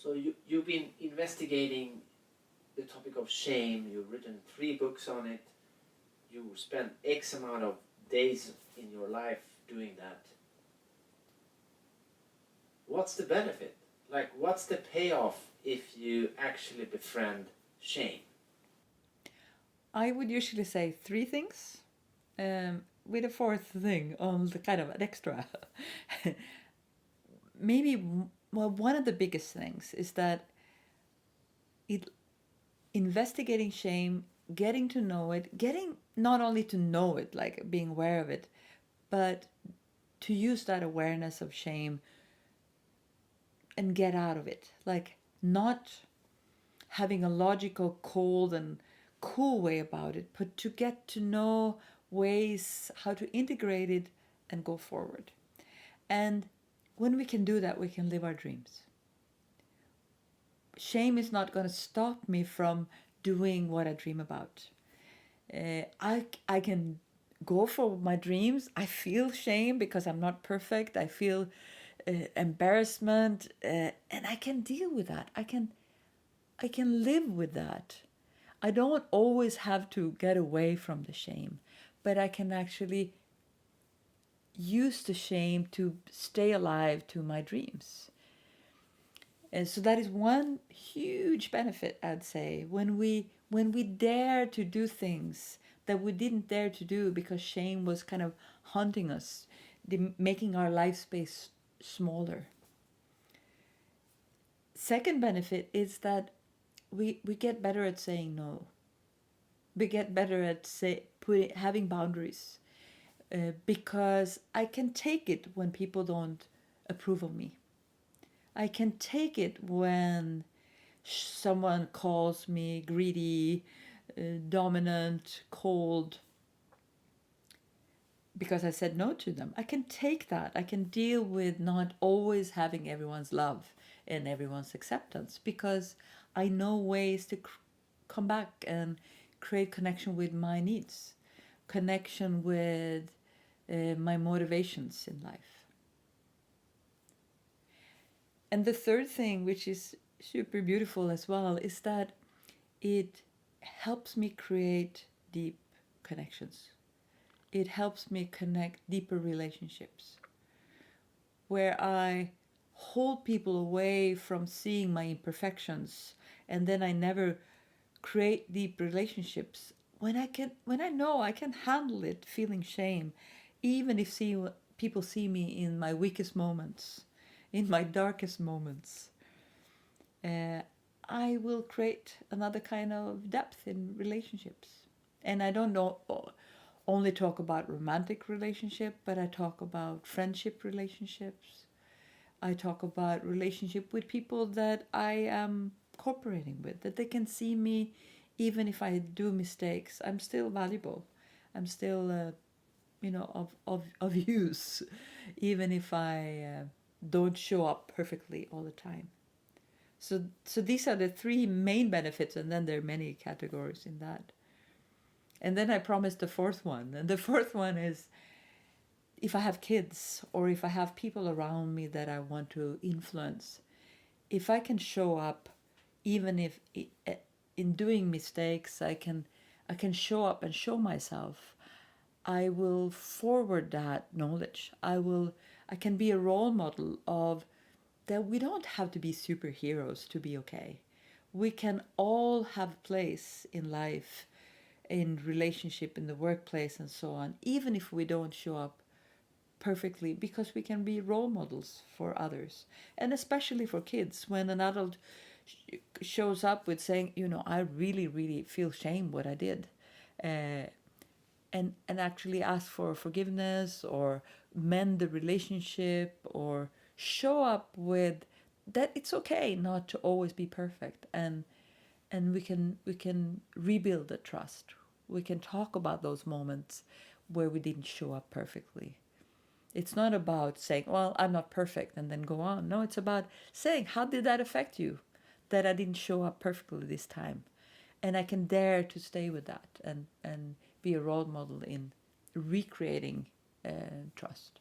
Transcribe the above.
So you've been investigating the topic of shame. You've written 3 books on it. You spent X amount of days in your life doing that. What's the benefit? Like, what's the payoff if you actually befriend shame? I would usually say 3 things, with a 4th thing on the kind of an extra. Maybe, well, one of the biggest things is that it investigating shame, getting to know it, getting not only to know it, like being aware of it, but to use that awareness of shame and get out of it. Like, not having a logical, cold, and cool way about it, but to get to know ways how to integrate it and go forward. And when we can do that, we can live our dreams. Shame is not going to stop me from doing what I dream about. I can go for my dreams. I feel shame because I'm not perfect. I feel embarrassment, and I can deal with that. I can live with that. I don't always have to get away from the shame, but I can actually use the shame to stay alive to my dreams. And so that is one huge benefit, I'd say, when we dare to do things that we didn't dare to do because shame was kind of haunting us, making our life space smaller. Second benefit is that we get better at saying no. We get better at having boundaries, because I can take it when people don't approve of me. I can take it when someone calls me greedy, dominant, cold, because I said no to them. I can take that. I can deal with not always having everyone's love and everyone's acceptance, because I know ways to come back and create connection with my needs, connection with my motivations in life. And the third thing, which is super beautiful as well, is that it helps me create deep connections. It helps me connect deeper relationships where I hold people away from seeing my imperfections, and then I never create deep relationships when I know I can handle it feeling shame, even if people see me in my weakest moments, in my darkest moments. I will create another kind of depth in relationships. And I don't know only talk about romantic relationship, but I talk about friendship relationships. I talk about relationship with people that I am cooperating with, that they can see me even if I do mistakes. I'm still valuable. I'm still of use, even if I don't show up perfectly all the time. So these are the 3 main benefits, and then there are many categories in that. And then I promised the 4th one, and the 4th one is, if I have kids or if I have people around me that I want to influence, if I can show up, even if in doing mistakes, I can show up and show myself, I will forward that knowledge. I can be a role model of that we don't have to be superheroes to be okay. We can all have a place in life, in relationship, in the workplace, and so on, even if we don't show up perfectly, because we can be role models for others. And especially for kids, when an adult shows up with saying, I really, really feel shame what I did, and actually ask for forgiveness or mend the relationship, or show up with that it's okay not to always be perfect, and we can rebuild the trust. We can talk about those moments where we didn't show up perfectly. It's not about saying, well, I'm not perfect, and then go on. No, it's about saying, how did that affect you, that I didn't show up perfectly this time? And I can dare to stay with that and be a role model in recreating trust.